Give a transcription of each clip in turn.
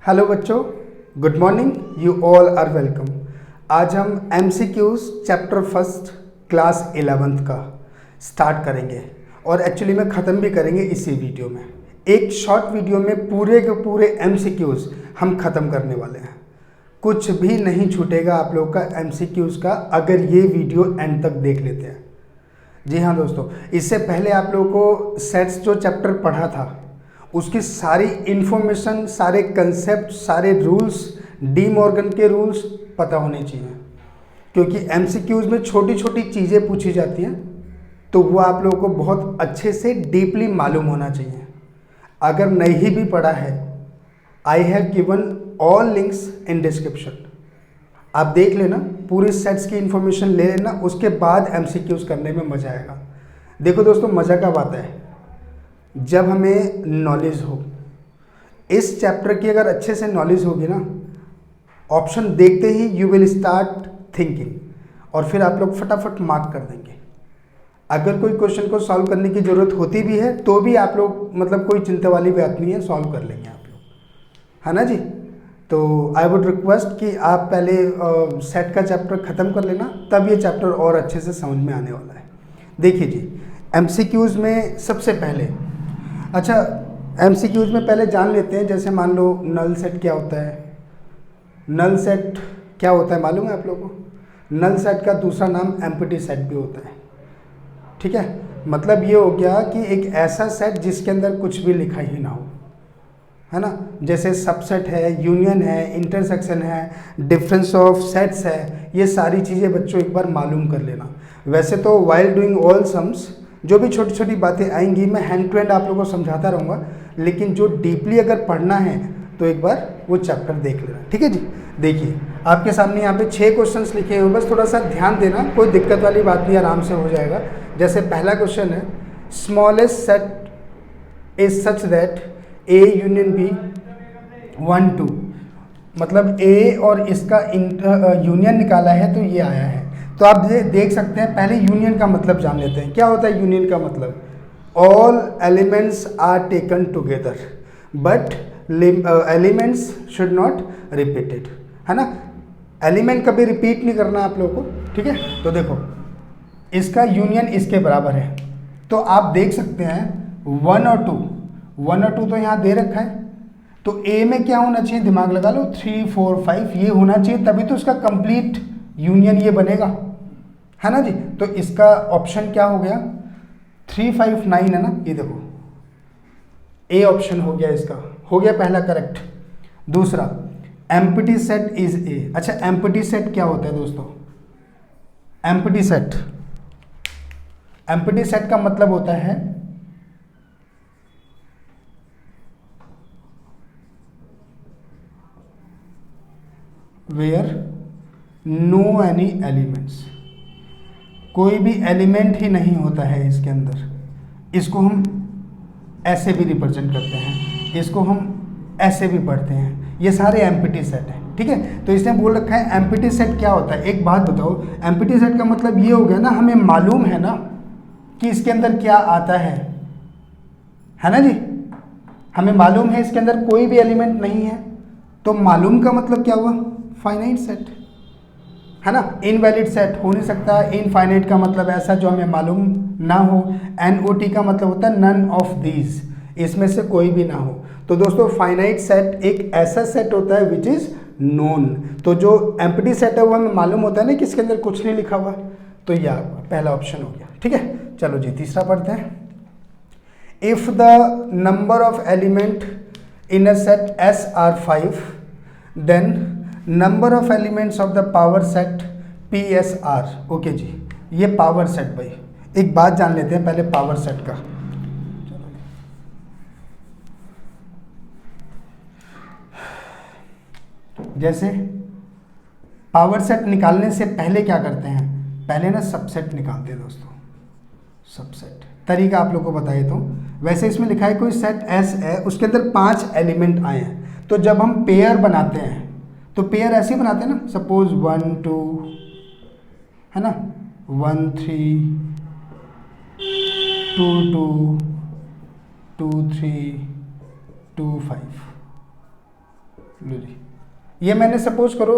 Hello बच्चों, good morning. You all are welcome. आज हम MCQs chapter first class 11th का स्टार्ट करेंगे और एक्चुअली में ख़त्म भी करेंगे इसी वीडियो में। एक शॉर्ट वीडियो में पूरे के पूरे MCQs हम ख़त्म करने वाले हैं। कुछ भी नहीं छूटेगा आप लोग का MCQs का अगर ये वीडियो एंड तक देख लेते हैं। जी हाँ दोस्तों, इससे पहले आप लोगों को सेट्स जो चैप्टर पढ़ा था उसकी सारी इन्फॉर्मेशन, सारे कंसेप्ट, सारे रूल्स, डी मॉर्गन के रूल्स पता होने चाहिए, क्योंकि MCQs में छोटी छोटी चीज़ें पूछी जाती हैं तो वो आप लोगों को बहुत अच्छे से डीपली मालूम होना चाहिए। अगर नहीं भी पढ़ा है, I have given all links in description, आप देख लेना, पूरे सेट्स की इन्फॉर्मेशन ले लेना, उसके बाद MCQs करने में मज़ा आएगा। देखो दोस्तों, मज़ा कब आता है? जब हमें नॉलेज हो। इस चैप्टर की अगर अच्छे से नॉलेज होगी ना, ऑप्शन देखते ही यू विल स्टार्ट थिंकिंग और फिर आप लोग फटाफट मार्क कर देंगे। अगर कोई क्वेश्चन को सॉल्व करने की ज़रूरत होती भी है तो भी आप लोग कोई चिंता वाली बात नहीं है, सॉल्व कर लेंगे आप लोग, है ना जी। तो आई वुड रिक्वेस्ट कि आप पहले सेट का चैप्टर ख़त्म कर लेना, तब ये चैप्टर और अच्छे से समझ में आने वाला है। देखिए जी, MCQs में सबसे पहले MCQs में पहले जान लेते हैं। जैसे मान लो नल सेट क्या होता है। नल सेट क्या होता है मालूम है आप लोगों को? नल सेट का दूसरा नाम एम्प्टी सेट भी होता है। ठीक है, मतलब ये हो गया कि एक ऐसा सेट जिसके अंदर कुछ भी लिखा ही ना हो, है ना। जैसे सबसेट है, यूनियन है, इंटरसेक्शन है, डिफरेंस ऑफ सेट्स है, ये सारी चीज़ें बच्चों एक बार मालूम कर लेना। वैसे तो वाइल डूइंग ऑल सम्स जो भी छोटी छोटी बातें आएंगी मैं हैंड टू हैंड आप लोगों को समझाता रहूँगा, लेकिन जो डीपली अगर पढ़ना है तो एक बार वो चैप्टर देख लेना। ठीक है जी। देखिए आपके सामने यहाँ पे 6 क्वेश्चंस लिखे हुए, बस थोड़ा सा ध्यान देना, कोई दिक्कत वाली बात नहीं, आराम से हो जाएगा। जैसे पहला क्वेश्चन है, smallest set is such that A union B 1 2, मतलब A और इसका यूनियन निकाला है तो ये आया है। तो आप ये देख सकते हैं, पहले यूनियन का मतलब जान लेते हैं। क्या होता है यूनियन का मतलब? All elements are taken together but elements should not repeated, है ना। एलिमेंट कभी रिपीट नहीं करना आप लोगों को, ठीक है। तो देखो इसका यूनियन इसके बराबर है, तो आप देख सकते हैं 1 और 2 तो यहाँ दे रखा है, तो A में क्या होना चाहिए, दिमाग लगा लो, 3 4 5 ये होना चाहिए, तभी तो इसका कंप्लीट यूनियन ये बनेगा, है ना जी। तो इसका ऑप्शन क्या हो गया, 3 5 9 है ना, ये देखो A ऑप्शन हो गया, इसका हो गया पहला करेक्ट। दूसरा, एम्प्टी सेट इज A। अच्छा, एम्प्टी सेट क्या होता है दोस्तों? एम्प्टी सेट का मतलब होता है वेयर नो एनी एलिमेंट्स, कोई भी एलिमेंट ही नहीं होता है इसके अंदर। इसको हम ऐसे भी रिप्रेजेंट करते हैं, इसको हम ऐसे भी पढ़ते हैं, ये सारे एम्प्टी सेट हैं। ठीक है, तो इसने बोल रखा है एम्प्टी सेट क्या होता है। एक बात बताओ, एम्प्टी सेट का मतलब ये हो गया ना, हमें मालूम है ना कि इसके अंदर क्या आता है ना जी। हमें मालूम है इसके अंदर कोई भी एलिमेंट नहीं है, तो मालूम का मतलब क्या हुआ, फाइनाइट सेट, है ना। इनवैलिड सेट हो नहीं सकता। इनफाइनाइट का मतलब ऐसा जो हमें मालूम ना हो। NOT का मतलब होता है नन ऑफ दीज, इसमें से कोई भी ना हो। तो दोस्तों फाइनाइट सेट एक ऐसा सेट होता है विच इज नोन। तो जो एम्प्टी सेट है वो हमें मालूम होता है ना कि इसके अंदर कुछ नहीं लिखा हुआ, तो यह पहला ऑप्शन हो गया। ठीक है, चलो जी तीसरा पढ़ते हैं। If the number of element in a set S are 5, then number of elements of the power set PS are। Okay जी, ये पावर सेट, भाई एक बात जान लेते हैं पहले पावर सेट का। जैसे पावर सेट निकालने से पहले क्या करते हैं, पहले ना सबसेट निकालते हैं दोस्तों। सबसेट तरीका आप लोग को बताइए तो, वैसे इसमें लिखा है कोई सेट S है, उसके अंदर 5 एलिमेंट आए हैं, तो जब हम पेयर बनाते हैं तो पेयर ऐसे ही बनाते हैं ना, सपोज 1 2, है ना, 1 3 2 2 2 3 2 5, लो जी, ये मैंने सपोज करो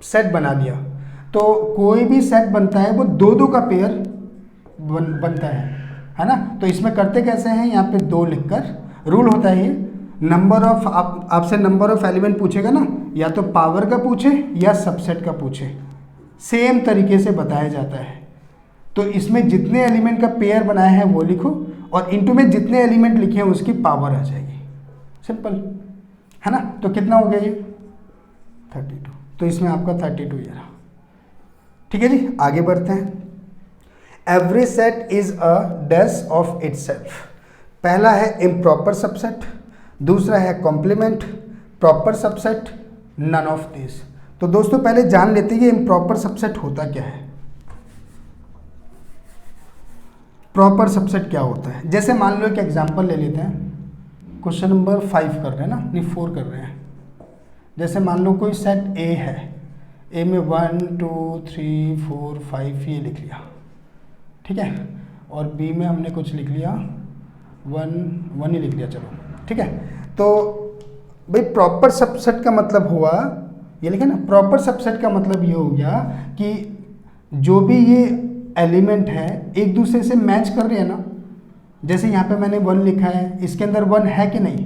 सेट बना लिया, तो कोई भी सेट बनता है वो दो दो का पेयर बनता है ना। तो इसमें करते कैसे हैं, यहाँ पे 2 लिखकर रूल होता है ये, नंबर ऑफ आपसे नंबर ऑफ एलिमेंट पूछेगा ना, या तो पावर का पूछे या सबसेट का पूछे, सेम तरीके से बताया जाता है। तो इसमें जितने एलिमेंट का पेयर बनाया है वो लिखो, और इनटू में जितने एलिमेंट लिखे हैं उसकी पावर आ जाएगी, सिंपल है ना। तो कितना हो गया ये 32, तो इसमें आपका 32 ये रहा। ठीक है जी, आगे बढ़ते हैं। Every set is a dash of itself. पहला है इम्प्रॉपर सबसेट, दूसरा है complement, proper subset, none of this. तो दोस्तों पहले जान लेते हैं इम्प्रॉपर सबसेट होता क्या है। प्रॉपर सबसेट क्या होता है, जैसे मान लो एक एग्जांपल ले लेते हैं, क्वेश्चन नंबर 5 कर रहे हैं ना, नहीं 4 कर रहे हैं। जैसे मान लो कोई सेट ए है, ए में 1 2 3 4 5 ये लिख लिया, ठीक है, और बी में हमने कुछ लिख लिया 1 ही लिख लिया, चलो ठीक है। तो भाई प्रॉपर सबसेट का मतलब हुआ, ये लिखे ना, प्रॉपर सबसेट का मतलब ये हो गया कि जो भी ये एलिमेंट है एक दूसरे से मैच कर रहे हैं ना। जैसे यहाँ पे मैंने 1 लिखा है, इसके अंदर 1 है कि नहीं,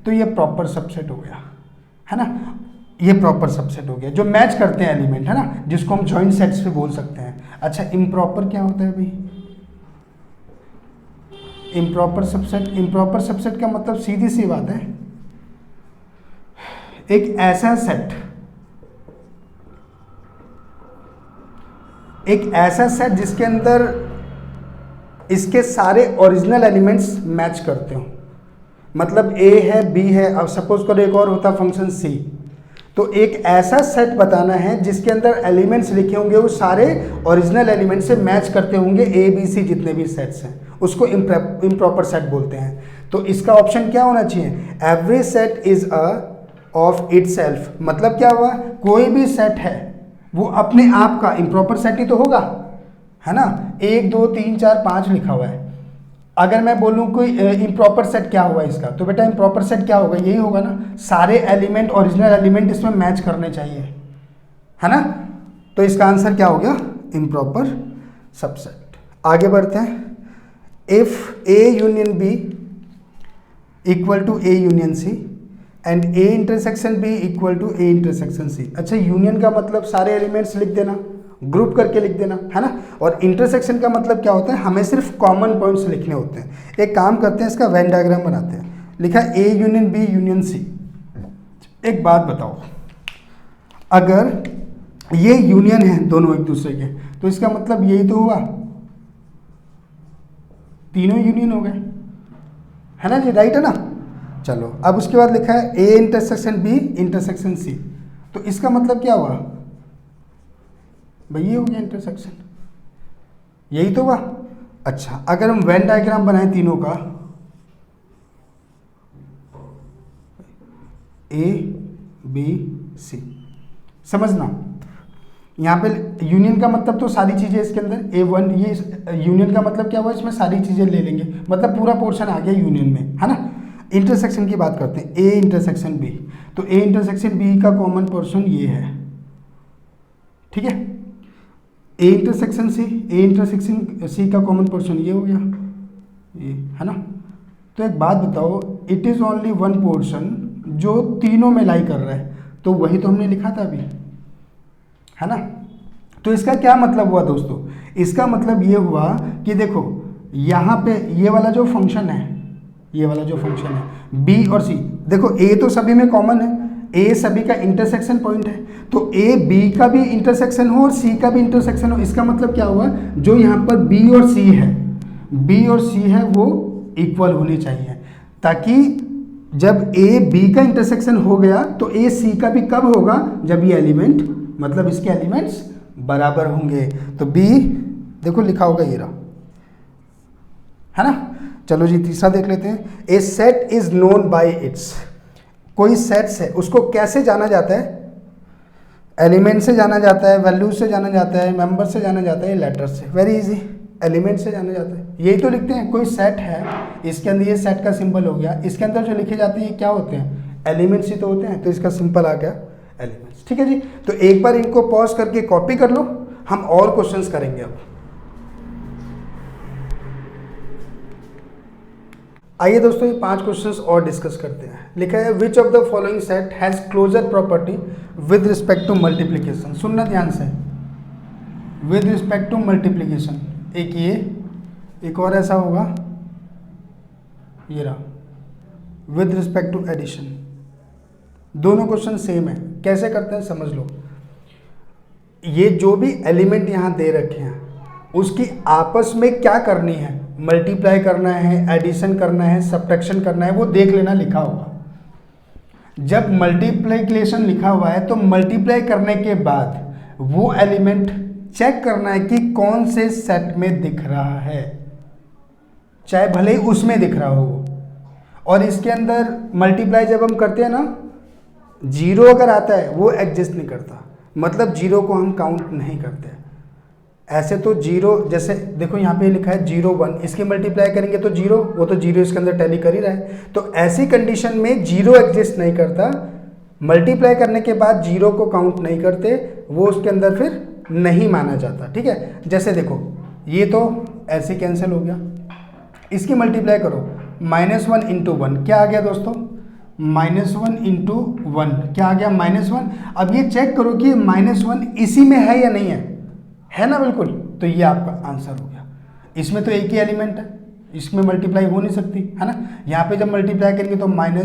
तो ये प्रॉपर सबसेट हो गया, है ना। ये प्रॉपर सबसेट हो गया, जो मैच करते हैं एलिमेंट, है ना, जिसको हम जॉइंट सेट्स पे बोल सकते हैं। अच्छा, इम्प्रॉपर क्या होता है भाई, इम्प्रॉपर सबसेट, इम्प्रॉपर सबसेट का मतलब सीधी सी बात है, एक ऐसा सेट, एक ऐसा सेट जिसके अंदर इसके सारे ओरिजिनल एलिमेंट्स मैच करते हो। मतलब ए है, बी है, अब सपोज करो एक और होता फंक्शन सी, तो एक ऐसा सेट बताना है जिसके अंदर एलिमेंट्स लिखे होंगे वो सारे ओरिजिनल एलिमेंट से मैच करते होंगे, ए बी सी जितने भी सेट्स हैं, उसको इम्प्रॉपर सेट बोलते हैं। तो इसका ऑप्शन क्या होना चाहिए, every set is a of itself. मतलब क्या हुआ, कोई भी सेट है वो अपने आप का इम्प्रॉपर सेट ही तो होगा, है ना। 1 2 3 4 5 लिखा हुआ है, अगर मैं बोलूँ कोई इम्प्रॉपर सेट क्या हुआ इसका, तो बेटा इम्प्रॉपर सेट क्या होगा, यही होगा ना, सारे एलिमेंट ओरिजिनल एलिमेंट इसमें मैच करने चाहिए, है ना। तो इसका आंसर क्या हो गया, इम्प्रॉपर सबसेट। आगे बढ़ते हैं। If A union B equal to A union C and A intersection B equal to A intersection C. अच्छा, यूनियन का मतलब सारे एलिमेंट्स लिख देना, ग्रुप करके लिख देना, है ना। और इंटरसेक्शन का मतलब क्या होता है, हमें सिर्फ कॉमन पॉइंट्स लिखने होते हैं। एक काम करते हैं, इसका वेन डायग्राम बनाते हैं। लिखा A union B union C. एक बात बताओ, अगर ये यूनियन है दोनों एक दूसरे के, तो इसका मतलब यही तो हुआ, तीनों यूनियन हो गए, है ना जी, राइट है ना। चलो, अब उसके बाद लिखा है A intersection B intersection C, तो इसका मतलब क्या हुआ भाई, ये हो गया इंटरसेक्शन, यही तो हुआ। अच्छा, अगर हम वेन डायग्राम बनाएं तीनों का, ए बी सी, समझना, यहाँ पे यूनियन का मतलब तो सारी चीज़ें इसके अंदर A1, ये यूनियन का मतलब क्या हुआ, इसमें सारी चीज़ें ले लेंगे, मतलब पूरा पोर्शन आ गया यूनियन में, है ना। इंटरसेक्शन की बात करते हैं, ए इंटरसेक्शन बी, तो ए इंटरसेक्शन बी का कॉमन पोर्शन ये है, ठीक है। A intersection C, A intersection सी का कॉमन पोर्शन ये हो गया, ये, है ना। तो एक बात बताओ, it is only one portion जो तीनों में लाई कर रहा है, तो वही तो हमने लिखा था अभी, है ना। तो इसका क्या मतलब हुआ दोस्तों, इसका मतलब ये हुआ कि देखो यहाँ पे ये वाला जो फंक्शन है, ये वाला जो फंक्शन है बी और सी, देखो ए तो सभी में कॉमन है, ए सभी का इंटरसेक्शन पॉइंट है, तो ए बी का भी इंटरसेक्शन हो और सी का भी इंटरसेक्शन हो। इसका मतलब क्या हुआ, जो यहाँ पर बी और सी है, बी और सी है वो इक्वल होने चाहिए, ताकि जब ए बी का इंटरसेक्शन हो गया तो ए सी का भी कब होगा, जब ये एलिमेंट, मतलब इसके एलिमेंट्स बराबर होंगे। तो बी देखो लिखा होगा ये रहा, है ना। चलो जी, तीसरा देख लेते हैं। A set is known by its. कोई सेट्स है उसको कैसे जाना जाता है, एलिमेंट से जाना जाता है, वैल्यू से जाना जाता है, मेंबर से जाना जाता है, लेटर से। वेरी इजी, एलिमेंट से जाना जाता है, यही तो लिखते हैं। कोई सेट है, इसके अंदर ये सेट का सिंबल हो गया, इसके अंदर जो लिखे जाते हैं क्या होते हैं, एलिमेंट्स ही तो होते हैं, तो इसका सिंपल आ गया एलिमेंट्स। ठीक है जी, तो एक बार इनको पॉज करके कॉपी कर लो, हम और क्वेश्चंस करेंगे अब। आइए दोस्तों ये 5 क्वेश्चंस और डिस्कस करते हैं। लिखा है which of the following set has closure property with respect to multiplication. सुनना ध्यान से, विद रिस्पेक्ट टू मल्टीप्लीकेशन। एक ये, एक और ऐसा होगा, ये रहा विद रिस्पेक्ट टू एडिशन। दोनों क्वेश्चन सेम है। कैसे करते हैं समझ लो। ये जो भी एलिमेंट यहाँ दे रखे हैं उसकी आपस में क्या करनी है, मल्टीप्लाई करना है, एडिशन करना है, सब्ट्रैक्शन करना है, वो देख लेना लिखा होगा। जब मल्टीप्लिकेशन लिखा हुआ है तो मल्टीप्लाई करने के बाद वो एलिमेंट चेक करना है कि कौन से सेट में दिख रहा है, चाहे भले ही उसमें दिख रहा हो। और इसके अंदर मल्टीप्लाई जब हम करते हैं ना, जीरो अगर आता है वो एग्जिस्ट नहीं करता, मतलब जीरो को हम काउंट नहीं करते। ऐसे तो जीरो, जैसे देखो यहाँ पे लिखा है 0 1, इसकी मल्टीप्लाई करेंगे तो जीरो, वो तो जीरो इसके अंदर टैली कर ही रहा है। तो ऐसी कंडीशन में जीरो एग्जिस्ट नहीं करता, मल्टीप्लाई करने के बाद जीरो को काउंट नहीं करते, वो उसके अंदर फिर नहीं माना जाता। ठीक है, जैसे देखो ये तो ऐसे कैंसिल हो गया, इसकी मल्टीप्लाई करो -1 × 1 क्या आ गया दोस्तों, -1 × 1 क्या आ गया, -1। अब ये चेक करो कि -1 इसी में है या नहीं है ना, बिल्कुल, तो ये आपका आंसर हो गया। इसमें तो एक ही एलिमेंट है, इसमें मल्टीप्लाई हो नहीं सकती है ना। यहाँ पे जब मल्टीप्लाई करेंगे तो -1 ×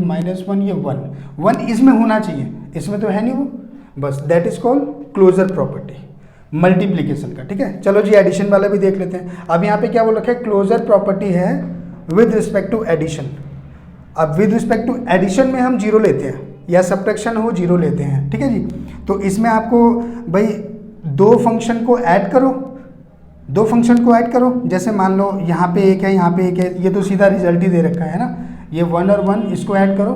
-1 ये 1 इसमें होना चाहिए, इसमें तो है नहीं वो, बस that is called closure property multiplication का। ठीक है, चलो जी एडिशन वाला भी देख लेते हैं। अब यहाँ पे क्या बोल रखा है, क्लोजर प्रॉपर्टी है विद रिस्पेक्ट टू एडिशन। अब विद रिस्पेक्ट टू एडिशन में हम जीरो लेते हैं या सब्ट्रैक्शन हो जीरो लेते हैं। ठीक है जी, तो इसमें आपको भाई दो फंक्शन को ऐड करो, जैसे मान लो यहाँ पे एक है, यहाँ पे एक है, ये तो सीधा रिजल्ट ही दे रखा है ना। ये 1 और 1 इसको ऐड करो,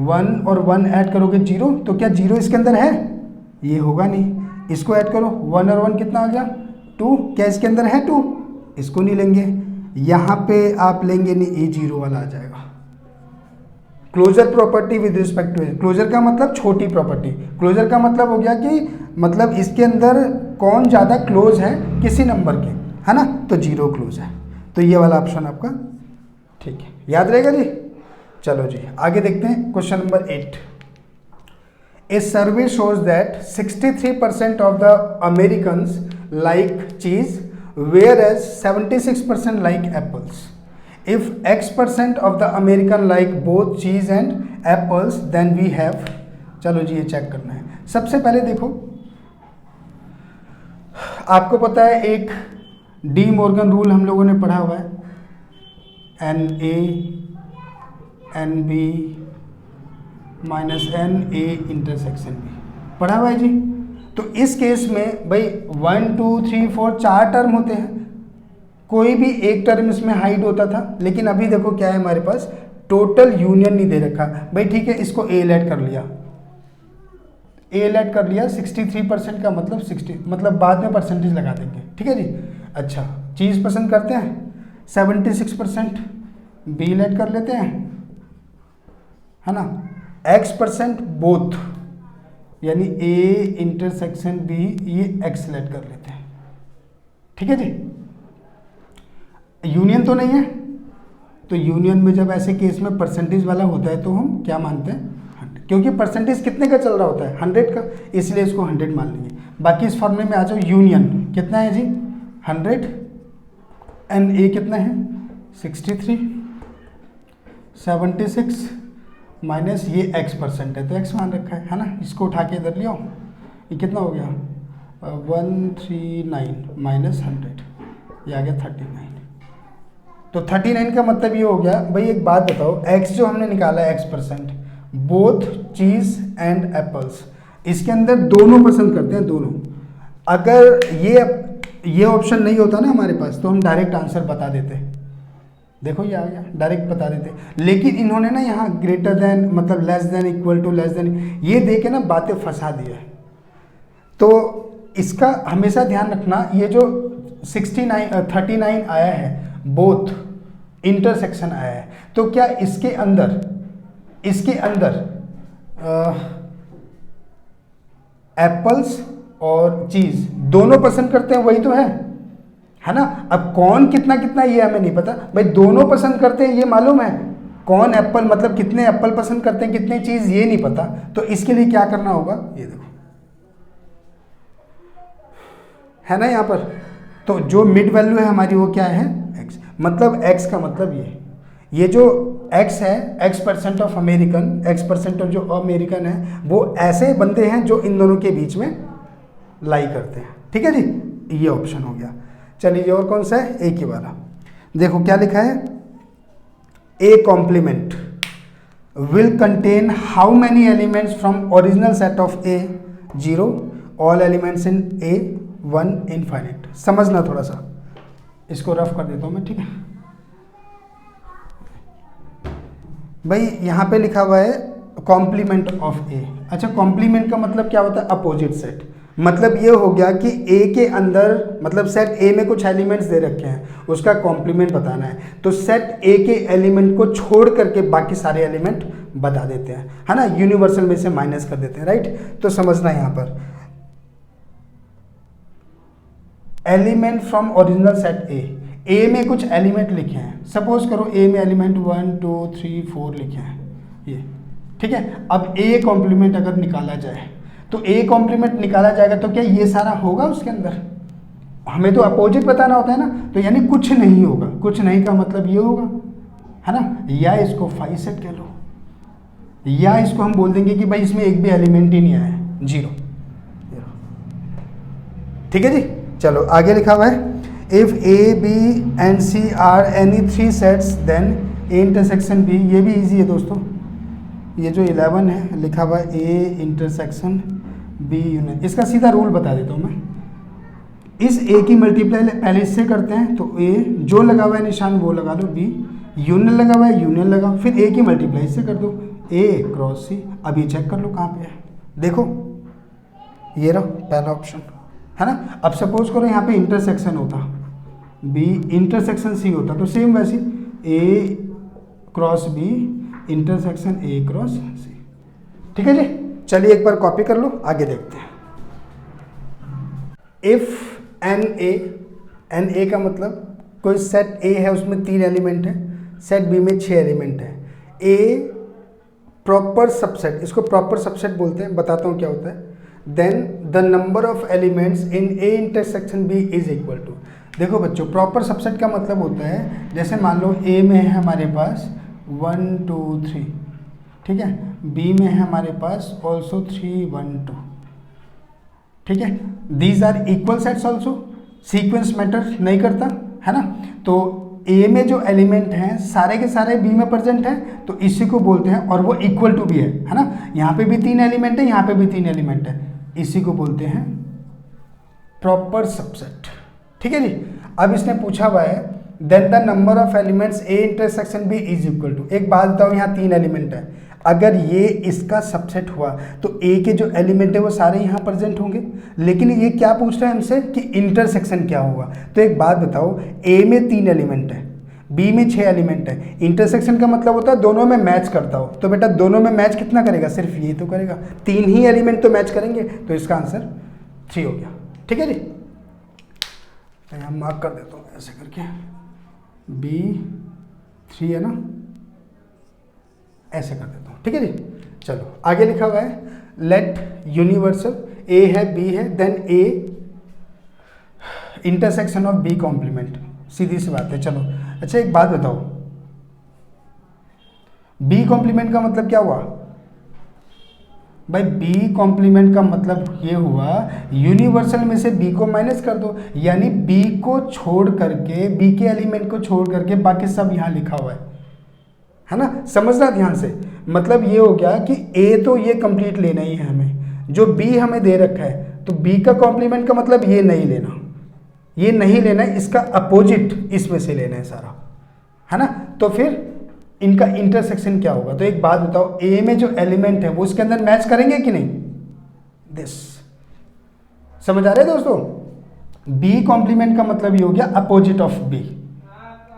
1 और 1 ऐड करोगे 0, तो क्या 0 इसके अंदर है, ये होगा नहीं। इसको ऐड करो, 1 और 1 कितना आ गया 2, क्या इसके अंदर है 2, इसको नहीं लेंगे। यहाँ पे आप लेंगे नहीं, ये 0 वाला आ जाएगा। Closure property with respect to, closure का मतलब छोटी प्रॉपर्टी, क्लोजर का मतलब हो गया कि मतलब इसके अंदर कौन ज़्यादा क्लोज है किसी नंबर के, है ना, तो 0 क्लोज है। तो ये वाला ऑप्शन आपका ठीक है, याद रहेगा जी। चलो जी आगे देखते हैं question number 8। A survey shows that 63% of the Americans like cheese whereas 76% like apples. If X% of the American like both cheese and apples, then we have, चलो जी ये चेक करना है। सबसे पहले देखो, आपको पता है एक डी मॉर्गन रूल हम लोगों ने पढ़ा हुआ है, NA NB - NA intersection B पढ़ा हुआ है जी। तो इस केस में भाई 1 2 3 4 4 टर्म होते हैं, कोई भी एक टर्म इसमें हाइड होता था, लेकिन अभी देखो क्या है हमारे पास, टोटल यूनियन नहीं दे रखा भाई। ठीक है, इसको ए ऐड कर लिया, 63% का मतलब 60, मतलब बाद में परसेंटेज लगा देंगे। ठीक है जी। अच्छा, चीज़ पसंद करते हैं 76%, बी ऐड कर लेते हैं, है ना, X% बोथ, यानी ए इंटरसेक्शन बी, ये X ऐड कर लेते हैं। ठीक है जी, यूनियन तो नहीं है, तो यूनियन में जब ऐसे केस में परसेंटेज वाला होता है तो हम क्या मानते हैं, 100, क्योंकि परसेंटेज कितने का चल रहा होता है 100 का, इसलिए इसको 100 मान लेंगे। बाकी इस फॉर्मूले में आ जाओ, यूनियन कितना है जी 100, एन ए कितना है 63, 76 माइनस ये X% है तो X मान रखा है ना, इसको उठा के इधर ले आओ, ये कितना हो गया 139 माइनस 100, ये आ गया 39। तो 39 का मतलब ये हो गया भाई, एक बात बताओ, X जो हमने निकाला है X%, both cheese and apples, इसके अंदर दोनों पसंद करते हैं, दोनों। अगर ये ऑप्शन नहीं होता ना हमारे पास तो हम डायरेक्ट आंसर बता देते, देखो ये आ गया, डायरेक्ट बता देते। लेकिन इन्होंने ना यहाँ ग्रेटर देन, मतलब less than, equal to, less than, ये दे के ना बातें फंसा दी है। तो इसका हमेशा ध्यान रखना, ये जो 39 आया है बोथ इंटरसेक्शन आया है, तो क्या इसके अंदर इसके अंदर एप्पल्स और चीज दोनों पसंद करते हैं, वही तो है ना। अब कौन कितना कितना ये हमें नहीं पता भाई, दोनों पसंद करते हैं ये मालूम है, कौन एप्पल मतलब कितने एप्पल पसंद करते हैं कितने चीज ये नहीं पता। तो इसके लिए क्या करना होगा, ये देखो है ना यहाँ पर, तो जो मिड वैल्यू है हमारी वो क्या है, x। मतलब x का मतलब ये जो x है, x% of American, x% of जो अमेरिकन है वो ऐसे बंदे हैं जो इन दोनों के बीच में लाई करते हैं। ठीक है जी, ये ऑप्शन हो गया। चलिए और कौन सा है, ए की वाला देखो क्या लिखा है, A complement will contain how many elements from original set of A 0 all elements in A 1 infinite. समझना थोड़ा सा, इसको रफ कर देता हूं मैं, ठीक है भाई। यहां पे लिखा हुआ है कॉम्प्लीमेंट ऑफ ए। अच्छा, कॉम्प्लीमेंट का मतलब क्या होता है, अपोजिट सेट। मतलब ये हो गया कि ए के अंदर, मतलब सेट ए में कुछ एलिमेंट्स दे रखे हैं, उसका कॉम्प्लीमेंट बताना है, तो सेट ए के एलिमेंट को छोड़ करके बाकी सारे एलिमेंट बता देते हैं, है ना, यूनिवर्सल में से माइनस कर देते हैं, राइट। तो समझना यहाँ पर एलिमेंट फ्रॉम ओरिजिनल सेट ए में कुछ एलिमेंट लिखे हैं, सपोज करो ए में एलिमेंट 1 2 3 4 लिखे हैं ये, ठीक है। अब ए कॉम्प्लीमेंट अगर निकाला जाए तो ए कॉम्प्लीमेंट निकाला जाएगा तो क्या ये सारा होगा उसके अंदर, हमें तो अपोजिट बताना होता है ना, तो यानी कुछ नहीं होगा। कुछ नहीं का मतलब ये होगा, है ना, या इसको 5 सेट कह लो, या इसको हम बोल देंगे कि भाई इसमें एक भी एलिमेंट ही नहीं आया है, 0। ठीक है जी, चलो आगे लिखा हुआ है if A B and C are any 3 sets then A intersection B. ये भी इजी है दोस्तों, ये जो 11 है लिखा हुआ है ए इंटरसेक्शन बी यूनियन, इसका सीधा रूल बता देता हूँ मैं। इस ए की मल्टीप्लाई पहले इससे करते हैं, तो ए जो लगा हुआ है निशान वो लगा लो, बी यूनियन लगा हुआ है यूनियन लगा, फिर ए की मल्टीप्लाई इससे कर दो, ए क्रॉस सी। अब ये चेक कर लो कहाँ पे है, देखो ये रहा पहला ऑप्शन, है ना। अब सपोज करो यहाँ पे इंटरसेक्शन होता, बी इंटरसेक्शन सी होता, तो सेम वैसे A cross B intersection A cross C. ठीक है जी, चलिए एक बार कॉपी कर लो, आगे देखते हैं। इफ एन ए का मतलब कोई सेट ए है उसमें 3 एलिमेंट है, सेट बी में 6 एलिमेंट है, ए प्रॉपर सबसेट, इसको प्रॉपर सबसेट बोलते हैं, बताता हूँ क्या होता है। Then the number of elements in A intersection B is equal to. देखो बच्चों, प्रॉपर सबसेट का मतलब होता है, जैसे मान लो ए में है हमारे पास 1 2 3, ठीक है, बी में है हमारे पास ऑल्सो 3 1 2, ठीक है, these are equal sets also, sequence matter नहीं करता, है ना। तो ए में जो एलिमेंट हैं सारे के सारे बी में प्रेजेंट हैं, तो इसी को बोलते हैं, और वो इक्वल टू भी है ना, यहाँ पे भी 3 एलिमेंट है, यहाँ पे भी 3 एलिमेंट है, इसी को बोलते हैं प्रॉपर सबसेट। ठीक है जी। अब इसने पूछा हुआ है then the number of elements A intersection B is equal to. एक बात बताओ, यहाँ 3 एलिमेंट है, अगर ये इसका सबसेट हुआ तो ए के जो एलिमेंट है वो सारे यहाँ प्रेजेंट होंगे, लेकिन ये क्या पूछ रहा है हमसे कि इंटरसेक्शन क्या हुआ। तो एक बात बताओ, ए में 3 एलिमेंट है, बी में 6 एलिमेंट है, इंटरसेक्शन का मतलब होता है दोनों में मैच करता हो, तो बेटा दोनों में मैच कितना करेगा, सिर्फ ये तो करेगा, 3 ही एलिमेंट तो मैच करेंगे, तो इसका आंसर 3 हो गया। ठीक है जी, तो यहाँ मार्क कर देता हूँ ऐसे करके, बी 3 है ना, ऐसे कर देता हूँ। ठीक है जी, चलो आगे लिखा हुआ है लेट यूनिवर्सल, ए है बी है, then A intersection of B complement, सीधी सी बात है। चलो अच्छा एक बात बताओ, बी कॉम्प्लीमेंट का मतलब क्या हुआ भाई, बी कॉम्प्लीमेंट का मतलब ये हुआ यूनिवर्सल में से बी को माइनस कर दो, यानी बी को छोड़ करके, बी के एलिमेंट को छोड़ करके बाकी सब यहाँ लिखा हुआ है ना, समझना ध्यान से। मतलब ये हो गया कि ए तो ये कंप्लीट लेना ही है हमें, जो बी हमें दे रखा है, तो बी का कॉम्प्लीमेंट का मतलब ये नहीं लेना, ये नहीं लेना है, इसका अपोजिट इसमें से लेना है सारा, है ना। तो फिर इनका इंटरसेक्शन क्या होगा, तो एक बात बताओ, ए में जो एलिमेंट है वो उसके अंदर मैच करेंगे कि नहीं, दिस समझ आ रहे है दोस्तों। बी कॉम्प्लीमेंट का मतलब ये हो गया opposite of B,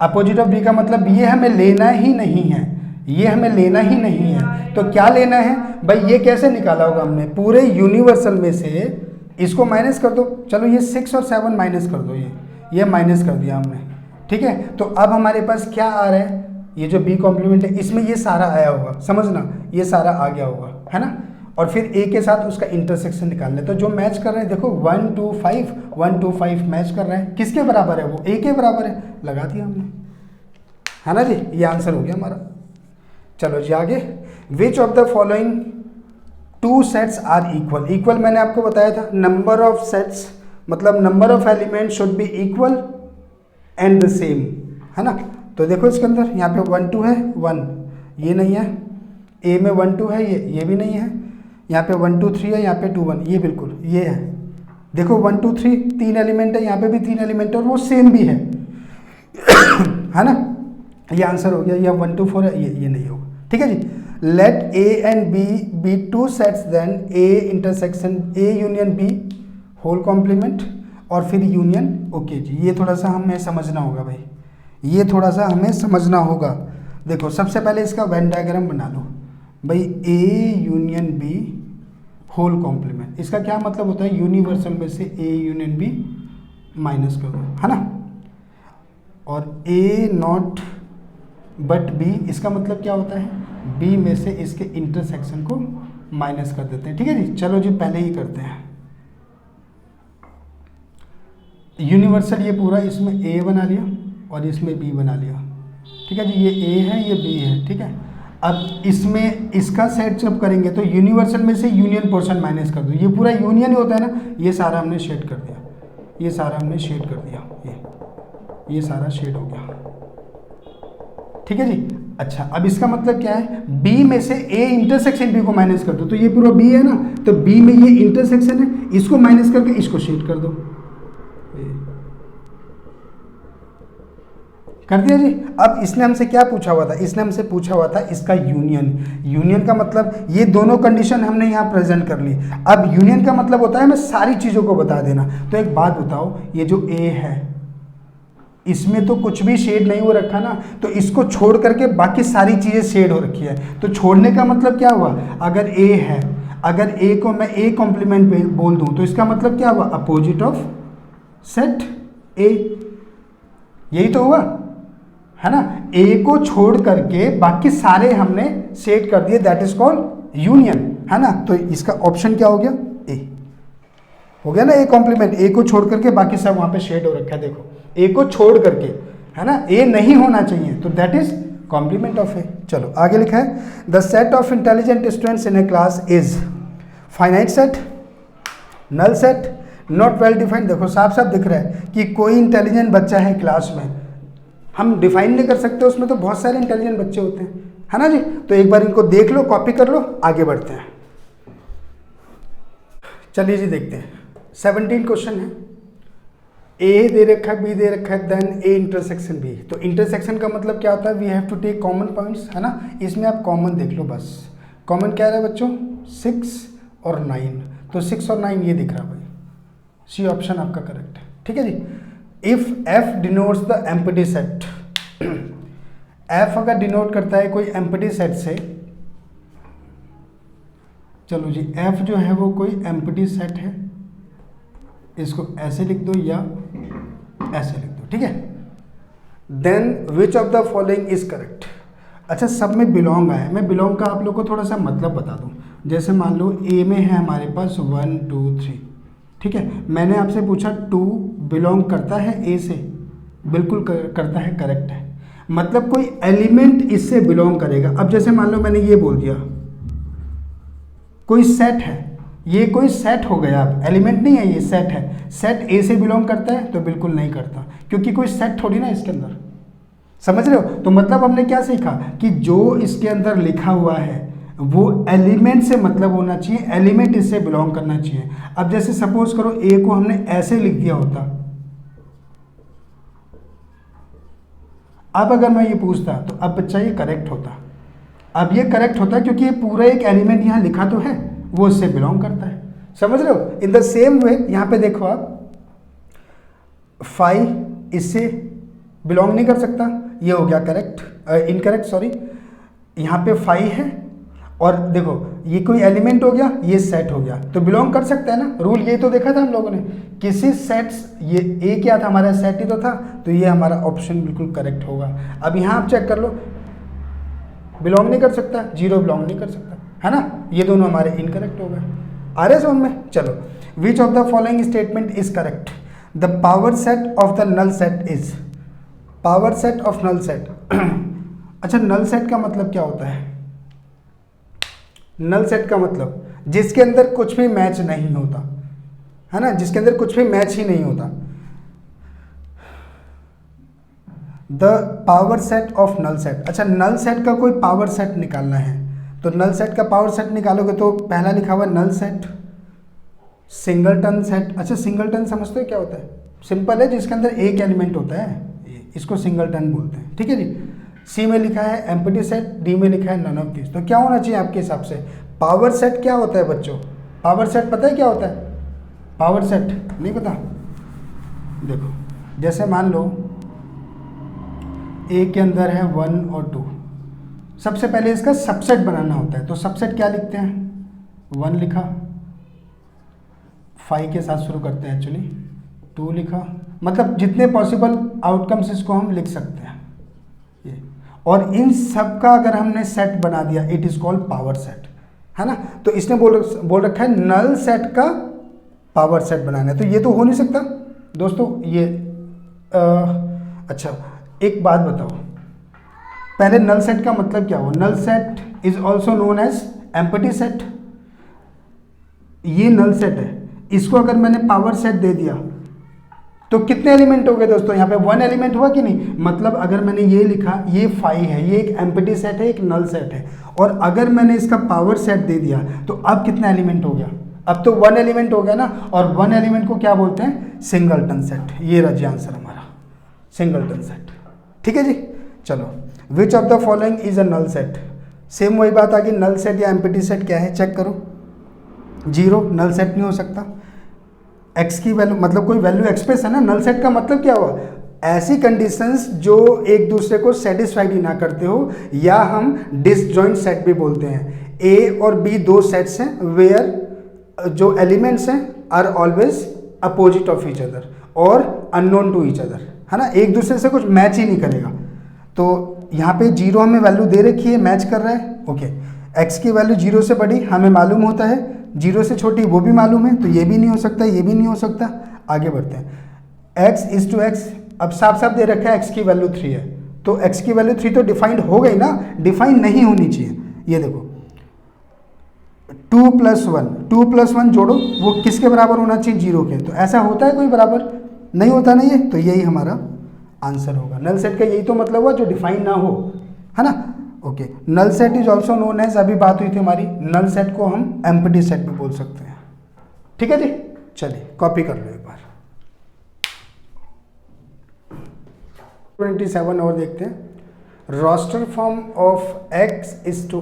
opposite of B का मतलब ये हमें लेना ही नहीं है, ये हमें लेना ही नहीं है। तो क्या लेना है भाई, ये कैसे निकाला होगा हमने, पूरे यूनिवर्सल में से इसको माइनस कर दो। चलो ये 6 और 7 माइनस कर दो, ये माइनस कर दिया हमने, ठीक है। तो अब हमारे पास क्या आ रहा है, ये जो बी कॉम्प्लीमेंट है इसमें ये सारा आया होगा, समझना ये सारा आ गया होगा, है ना। और फिर ए के साथ उसका इंटरसेक्शन निकालना है। तो जो मैच कर रहे हैं देखो 1 2 5 1 2 5 मैच कर रहे हैं, किसके बराबर है, वो ए के बराबर है, लगा दिया हमने, है ना जी। ये आंसर हो गया हमारा। चलो जी आगे, which of the following 2 sets are equal. Equal मैंने आपको बताया था, नंबर ऑफ सेट्स मतलब number of element should be equal and the same, है ना। तो देखो इसके अंदर यहाँ पे 1 2 है, 1 ये नहीं है, ए में 1 2 है, ये भी नहीं है, यहाँ पे 1 2 3 है, यहाँ पे 2 1, ये बिल्कुल ये है। देखो 1 2 3 3 एलिमेंट है, यहाँ पे भी 3 एलिमेंट है और वो सेम भी है है ना। ये आंसर हो गया, या 1 2 4 है, ये नहीं होगा, ठीक है जी। Let A and B be 2 sets, then A intersection A union B whole complement और फिर यूनियन, ओके जी। ये थोड़ा सा हमें समझना होगा भाई, ये थोड़ा सा हमें समझना होगा। देखो सबसे पहले इसका वेन डायग्राम बना लो भाई, A union B whole complement, इसका क्या मतलब होता है, यूनिवर्सल में से ए यूनियन बी माइनस कर दो, है ना। और ए नॉट बट बी, इसका मतलब क्या होता है, बी में से इसके इंटरसेक्शन को माइनस कर देते हैं, ठीक है जी। चलो जी पहले ही करते हैं यूनिवर्सल, ये पूरा इसमें ए बना लिया और इसमें बी बना लिया, ठीक है जी। ये ए है, ये बी है, ठीक है। अब इसमें इसका सेट जब करेंगे तो यूनिवर्सल में से यूनियन पोर्शन माइनस कर दो, ये पूरा यूनियन ही होता है ना, ये सारा हमने शेड कर दिया, ये सारा हमने शेड कर दिया, ये सारा शेड हो गया, ठीक है जी। अच्छा अब इसका मतलब क्या है, बी में से ए इंटरसेक्शन बी को माइनस कर दो, तो ये पूरा बी है ना, तो बी में ये इंटरसेक्शन है, इसको माइनस करके इसको शेड कर दो, कर दिया जी। अब इसने हमसे क्या पूछा हुआ था, इसने हमसे पूछा हुआ था इसका यूनियन। यूनियन का मतलब ये दोनों कंडीशन हमने यहाँ प्रेजेंट कर ली। अब यूनियन का मतलब होता है हमें सारी चीज़ों को बता देना। तो एक बात बताओ, ये जो ए है इसमें तो कुछ भी शेड नहीं हो रखा ना, तो इसको छोड़ करके बाकी सारी चीज़ें शेड हो रखी है। तो छोड़ने का मतलब क्या हुआ, अगर ए है, अगर ए को मैं ए कॉम्प्लीमेंट बोल दूँ तो इसका मतलब क्या हुआ, अपोजिट ऑफ सेट ए, यही तो हुआ, है ना। ए को छोड़ करके बाकी सारे हमने सेट कर दिए, दैट इज कॉल्ड यूनियन, है ना। तो इसका ऑप्शन क्या हो गया, ए हो गया ना, ए कॉम्प्लीमेंट। ए को छोड़ करके बाकी सब वहां पे शेड हो रखा है, देखो ए को छोड़ करके, है ना, ए नहीं होना चाहिए, तो that is complement of A. चलो आगे लिखा है, the set of intelligent students in a class is finite set, null set, not well defined. देखो साफ साफ दिख रहा है कि कोई इंटेलिजेंट बच्चा है क्लास में, हम डिफाइन नहीं कर सकते, उसमें तो बहुत सारे इंटेलिजेंट बच्चे होते हैं, है ना जी। तो एक बार इनको देख लो, कॉपी कर लो, आगे बढ़ते हैं। चलिए जी देखते हैं, 17 क्वेश्चन है, ए दे रखा है, बी दे रखा है, देन ए इंटरसेक्शन बी। तो इंटरसेक्शन का मतलब क्या होता है, we have to take common points, है ना। इसमें आप कॉमन देख लो बस। कॉमन क्या है बच्चों, 6 और 9, तो 6 और 9 ये दिख रहा है भाई, सी ऑप्शन आपका करेक्ट है, ठीक है जी। If F denotes the empty set, F अगर डिनोट करता है कोई एम्प्टी सेट से, चलो जी एफ जो है वो कोई एम्प्टी सेट है, इसको ऐसे लिख दो या ऐसे लिख दो, ठीक है। Then which of the following is correct. अच्छा सब में बिलोंग आया, मैं बिलोंग का आप लोग को थोड़ा सा मतलब बता दूं। जैसे मान लो ए में है हमारे पास 1 2 3, ठीक है। मैंने आपसे पूछा 2 बिलोंग करता है ए से, बिल्कुल करता है, करेक्ट है। मतलब कोई एलिमेंट इससे बिलोंग करेगा। अब जैसे मान लो मैंने ये बोल दिया कोई सेट है, ये कोई सेट हो गया, अब एलिमेंट नहीं है, ये सेट है। सेट ए से बिलोंग करता है तो बिल्कुल नहीं करता, क्योंकि कोई सेट थोड़ी ना इसके अंदर, समझ रहे हो। तो मतलब हमने क्या सीखा कि जो इसके अंदर लिखा हुआ है वो एलिमेंट से मतलब होना चाहिए, एलिमेंट इससे बिलोंग करना चाहिए। अब जैसे सपोज करो ए को हमने ऐसे लिख दिया होता, अब अगर मैं ये पूछता तो अब बच्चा ये करेक्ट होता। अब ये करेक्ट होता है क्योंकि ये पूरा एक एलिमेंट यहाँ लिखा तो है, वो इससे बिलोंग करता है, समझ रहे हो। इन द सेम वे यहाँ पे देखो आप, 5 इससे बिलोंग नहीं कर सकता, ये हो गया करेक्ट, इनकरेक्ट सॉरी। यहाँ पे 5 है, और देखो ये कोई एलिमेंट हो गया, ये सेट हो गया, तो बिलोंग कर सकता है ना। रूल ये तो देखा था हम लोगों ने, किसी सेट्स, ये ए क्या था हमारा, सेट ही तो था, तो ये हमारा ऑप्शन बिल्कुल करेक्ट होगा। अब यहाँ आप चेक कर लो, बिलोंग नहीं कर सकता, 0 बिलोंग नहीं कर सकता, है ना, ये दोनों हमारे इनकरेक्ट हो गए। आ रहे समझ में? चलो, which of the following statement is correct? The power set of the null set is, power set of null set. अच्छा, नल सेट का मतलब क्या होता है? नल सेट का मतलब जिसके अंदर कुछ भी मैच नहीं होता, है ना, जिसके अंदर कुछ भी मैच ही नहीं होता। The power set of null set. अच्छा, नल सेट का कोई पावर सेट निकालना है, तो नल सेट का पावर सेट निकालोगे तो पहला लिखा हुआ नल सेट, सिंगलटन सेट। अच्छा, सिंगलटन समझते हो क्या होता है? सिंपल है, जिसके अंदर एक एलिमेंट होता है, इसको सिंगलटन बोलते हैं, ठीक है जी। सी में लिखा है एम्प्टी सेट, डी में लिखा है नन ऑफ दिस। तो क्या होना चाहिए आपके हिसाब से? पावर सेट क्या होता है बच्चों? पावर सेट पता है क्या होता है? पावर सेट नहीं पता? देखो, जैसे मान लो ए के अंदर है 1 और 2, सबसे पहले इसका सबसेट बनाना होता है, तो सबसेट क्या लिखते हैं? 1 लिखा, 5 के साथ शुरू करते हैं एक्चुअली, 2 लिखा, मतलब जितने पॉसिबल आउटकम्स इसको हम लिख सकते हैं ये। और इन सब का अगर हमने सेट बना दिया, it is called power set, है ना। तो इसने बोल रखा है नल सेट का पावर सेट बनाना है, तो ये तो हो नहीं सकता दोस्तों ये। अच्छा, एक बात बताओ, पहले नल सेट का मतलब क्या हुआ? Null set is also known as empty set. ये नल सेट है, इसको अगर मैंने पावर सेट दे दिया तो कितने एलिमेंट हो गए दोस्तों? यहाँ पे 1 एलिमेंट हुआ कि नहीं? मतलब अगर मैंने ये लिखा, ये 5 है, ये एक एम्प्टी सेट है, एक नल सेट है, और अगर मैंने इसका पावर सेट दे दिया तो अब कितना एलिमेंट हो गया? अब तो 1 एलिमेंट हो गया ना, और 1 एलिमेंट को क्या बोलते हैं? Singleton set. ये रहा जी आंसर हमारा, सिंगलटन सेट, ठीक है जी। चलो, which of the following is a null set? Same वही बात आ गई, नल सेट या एम्प्टी सेट क्या है? चेक करो, 0 नल सेट नहीं हो सकता। एक्स की वैल्यू, मतलब कोई वैल्यू एक्सप्रेस है ना। नल सेट का मतलब क्या हुआ? ऐसी कंडीशंस जो एक दूसरे को सेटिस्फाइड ही ना करते हो, या हम डिसजॉइंट सेट भी बोलते हैं। ए और बी 2 सेट्स हैं वेयर जो एलिमेंट्स हैं are always opposite of each other और अननोन टू ईच अदर, है ना, एक दूसरे से कुछ मैच ही नहीं करेगा। तो यहाँ पे 0 हमें वैल्यू दे रखी है, मैच कर रहा है, ओके। एक्स की वैल्यू 0 से बड़ी हमें मालूम होता है, 0 से छोटी वो भी मालूम है, तो ये भी नहीं हो सकता, ये भी नहीं हो सकता। आगे बढ़ते हैं, x इज टू एक्स, अब साफ साफ दे रखा है x की वैल्यू 3 है, तो x की वैल्यू 3 तो डिफाइंड हो गई ना, डिफाइंड नहीं होनी चाहिए। ये देखो 2 + 1 जोड़ो, वो किसके बराबर होना चाहिए? 0 के। तो ऐसा होता है कोई बराबर? नहीं होता ना ये, तो यही हमारा आंसर होगा। नल सेट का यही तो मतलब हुआ, जो डिफाइन ना हो, है ना, okay. Null set is also known as, अभी बात हुई थी हमारी, नल सेट को हम एम्प्टी सेट भी बोल सकते हैं, ठीक है जी। चलिए कॉपी कर लो एक बार। 27 और देखते हैं। Roster form of x is to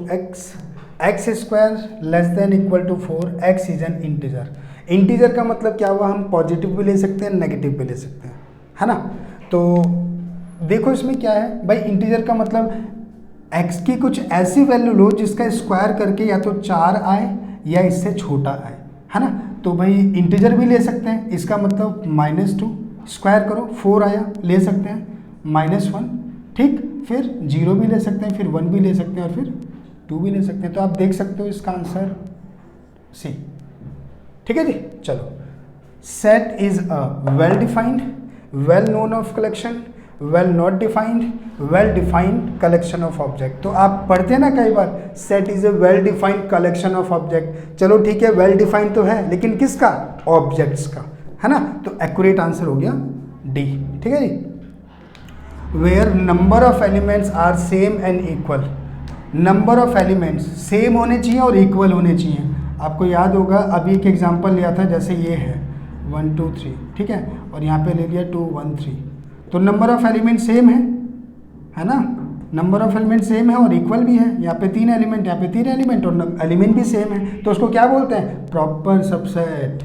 x square less than equal to 4, x is an integer. Integer का मतलब क्या हुआ? हम पॉजिटिव भी ले सकते हैं, नेगेटिव भी ले सकते हैं, है ना। तो देखो इसमें क्या है भाई, इंटीजर का मतलब x की कुछ ऐसी वैल्यू लो जिसका स्क्वायर करके या तो 4 आए या इससे छोटा आए, है ना। तो भाई इंटीजर भी ले सकते हैं, इसका मतलब -2 स्क्वायर करो, 4 आया, ले सकते हैं, -1, ठीक, फिर 0 भी ले सकते हैं, फिर 1 भी ले सकते हैं, और फिर 2 भी ले सकते हैं। तो आप देख सकते हो इसका आंसर सी, ठीक है जी। चलो, set is a well defined, well known of collection, well not defined, well defined collection of object. तो आप पढ़ते हैं ना कई बार, set is a well defined collection of object. चलो ठीक है, वेल डिफाइंड तो है, लेकिन किसका? ऑब्जेक्ट्स का, है ना। तो एक्यूरेट आंसर हो गया डी, ठीक है जी। Where number of elements are same and equal, number of elements same होने चाहिए और इक्वल होने चाहिए। आपको याद होगा अभी एक एग्जांपल लिया था, जैसे ये है 1 2 3, ठीक है, और यहाँ पे ले लिया 2 1 3, तो नंबर ऑफ एलिमेंट सेम है ना, नंबर ऑफ एलिमेंट सेम है और इक्वल भी है। यहाँ पे 3 एलिमेंट, यहाँ पे 3 एलिमेंट, और एलिमेंट भी सेम है, तो उसको क्या बोलते हैं? प्रॉपर सबसेट,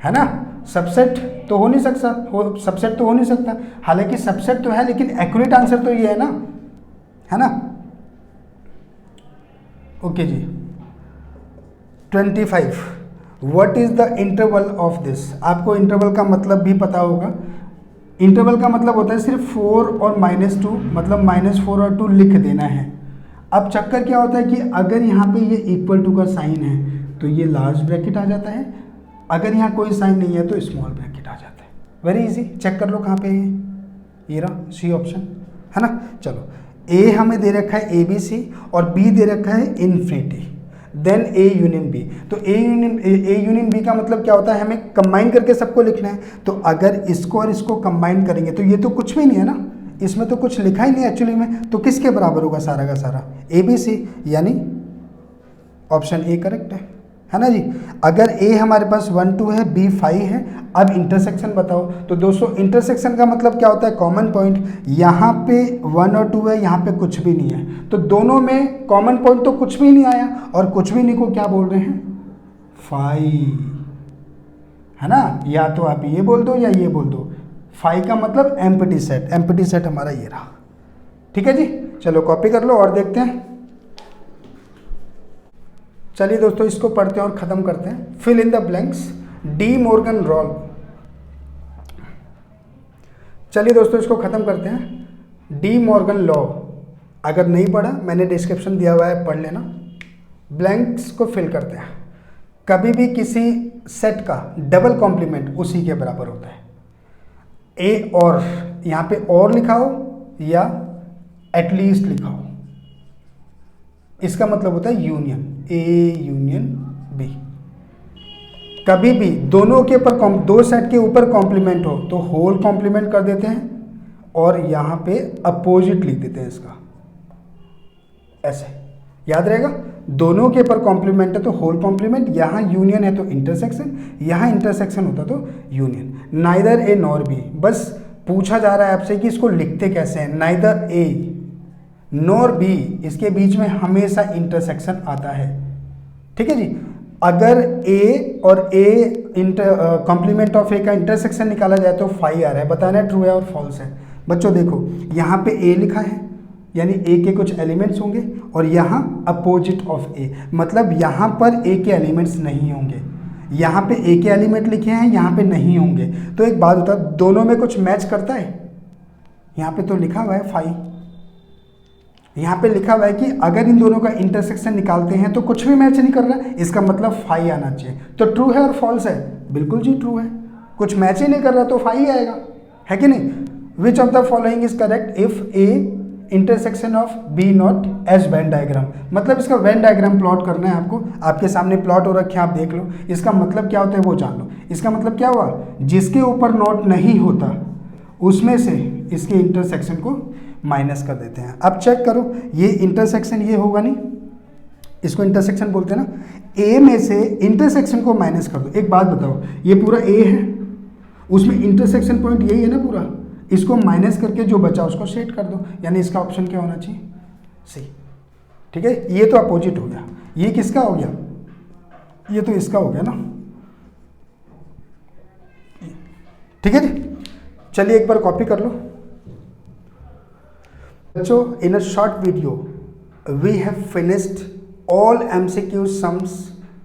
है ना। सबसेट तो हो नहीं सकता, सबसेट तो हो नहीं सकता, हालांकि सबसेट तो है, लेकिन एक्यूरेट आंसर तो ये है ना, है ना। ओके जी। 25 what is the interval of this. आपको इंटरवल का मतलब भी पता होगा। इंटरवल का मतलब होता है सिर्फ 4 और -2, मतलब -4 और 2 लिख देना है। अब चक्कर क्या होता है कि अगर यहाँ पे ये इक्वल टू का साइन है तो ये लार्ज ब्रैकेट आ जाता है, अगर यहाँ कोई साइन नहीं है तो स्मॉल ब्रैकेट आ जाता है। वेरी इजी, चेक कर लो कहाँ पे है, ये रहा सी ऑप्शन, है ना। चलो ए हमें दे रखा है ABC और B दे रखा है infinity, then A union B। तो A यूनियन B का मतलब क्या होता है, हमें कंबाइन करके सबको लिखना है। तो अगर इसको और इसको कंबाइन करेंगे तो ये तो कुछ भी नहीं है ना, इसमें तो कुछ लिखा ही नहीं एक्चुअली में, तो किसके बराबर होगा सारा का सारा, ABC, यानी ऑप्शन ए करेक्ट है ना जी। अगर A हमारे पास 1 2 है, B 5 है, अब इंटरसेक्शन बताओ। तो दोस्तों इंटरसेक्शन का मतलब क्या होता है, कॉमन पॉइंट। यहाँ पे 1 और 2 है, यहाँ पे कुछ भी नहीं है, तो दोनों में कॉमन पॉइंट तो कुछ भी नहीं आया, और कुछ भी नहीं को क्या बोल रहे हैं, 5, है ना। या तो आप ये बोल दो या ये बोल दो, 5 का मतलब एम्प्टी सेट, एम्प्टी सेट हमारा ये रहा। ठीक है जी, चलो कॉपी कर लो और देखते हैं। चलिए दोस्तों इसको पढ़ते हैं और ख़त्म करते हैं। Fill in the blanks, De Morgan law. चलिए दोस्तों इसको ख़त्म करते हैं। डी मॉर्गन लॉ अगर नहीं पढ़ा, मैंने डिस्क्रिप्शन दिया हुआ है, पढ़ लेना। ब्लैंक्स को फिल करते हैं। कभी भी किसी सेट का डबल कॉम्प्लीमेंट उसी के बराबर होता है। ए और, यहाँ पे और लिखा हो या एटलीस्ट लिखा हो, इसका मतलब होता है यूनियन, ए यूनियन बी। कभी भी दोनों के ऊपर, दो सेट के ऊपर कॉम्प्लीमेंट हो तो होल कॉम्प्लीमेंट कर देते हैं, और यहाँ पे अपोजिट लिख देते हैं इसका, ऐसे याद रहेगा। दोनों के ऊपर कॉम्प्लीमेंट है तो होल कॉम्प्लीमेंट, यहाँ यूनियन है तो इंटरसेक्शन, यहाँ इंटरसेक्शन होता तो union. Neither A nor be, बस पूछा जा रहा है आपसे कि इसको लिखते कैसे हैं। नाइदर ए नॉर बी, इसके बीच में हमेशा इंटरसेक्शन आता है। ठीक है जी। अगर ए और ए कॉम्प्लीमेंट ऑफ ए का इंटरसेक्शन निकाला जाए तो 5 आ रहा है, बताना ट्रू है और फॉल्स है। बच्चों देखो यहाँ पे ए लिखा है, यानी ए के कुछ एलिमेंट्स होंगे, और यहाँ अपोजिट ऑफ ए, मतलब यहाँ पर ए के एलिमेंट्स नहीं होंगे। यहाँ पे ए के एलिमेंट लिखे हैं, यहाँ पे नहीं होंगे। तो एक बात होता है, दोनों में कुछ मैच करता है। यहाँ पे तो लिखा हुआ है 5, यहाँ पे लिखा हुआ है कि अगर इन दोनों का इंटरसेक्शन निकालते हैं तो कुछ भी मैच नहीं कर रहा है, इसका मतलब 5 आना चाहिए। तो ट्रू है और फॉल्स है, बिल्कुल जी ट्रू है, कुछ मैच ही नहीं कर रहा तो 5 ही आएगा, है कि नहीं। Which of the following is correct if A intersection of B not as Venn diagram. मतलब इसका वेन डायग्राम प्लॉट करना है आपको, आपके सामने प्लॉट हो रखे हैं, आप देख लो। इसका मतलब क्या होता है वो जान लो। इसका मतलब क्या हुआ, जिसके ऊपर नोट नहीं होता उसमें से इसके इंटरसेक्शन को माइनस कर देते हैं। अब चेक करो, ये इंटरसेक्शन ये होगा नहीं, इसको इंटरसेक्शन बोलते हैं ना। ए में से इंटरसेक्शन को माइनस कर दो। एक बात बताओ, ये पूरा ए है, उसमें इंटरसेक्शन पॉइंट यही है ना पूरा, इसको माइनस करके जो बचा उसको सेट कर दो, यानी इसका ऑप्शन क्या होना चाहिए, सी। ठीक है, ये तो अपोजिट हो गया। ये किसका हो गया, ये तो इसका हो गया ना। ठीक है जी, चलिए एक बार कॉपी कर लो बच्चों। In a short video we have finished all MCQ sums,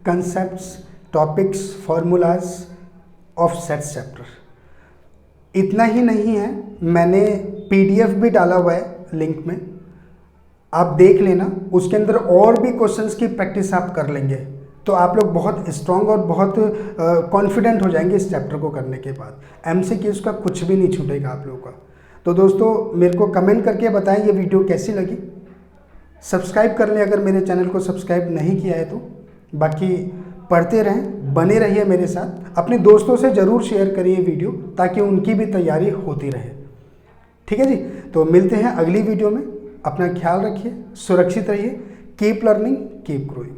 concepts, topics, formulas of sets chapter. इतना ही नहीं है, मैंने PDF भी डाला हुआ है लिंक में, आप देख लेना। उसके अंदर और भी क्वेश्चंस की प्रैक्टिस आप कर लेंगे तो आप लोग बहुत स्ट्रांग और बहुत कॉन्फिडेंट हो जाएंगे इस चैप्टर को करने के बाद। MCQs का कुछ भी नहीं छूटेगा आप लोगों का। तो दोस्तों मेरे को कमेंट करके बताएं ये वीडियो कैसी लगी। सब्सक्राइब कर लें अगर मेरे चैनल को सब्सक्राइब नहीं किया है तो। बाकी पढ़ते रहें, बने रहिए मेरे साथ। अपने दोस्तों से ज़रूर शेयर करिए वीडियो, ताकि उनकी भी तैयारी होती रहे। ठीक है जी, तो मिलते हैं अगली वीडियो में। अपना ख्याल रखिए, सुरक्षित रहिए। Keep learning, keep growing.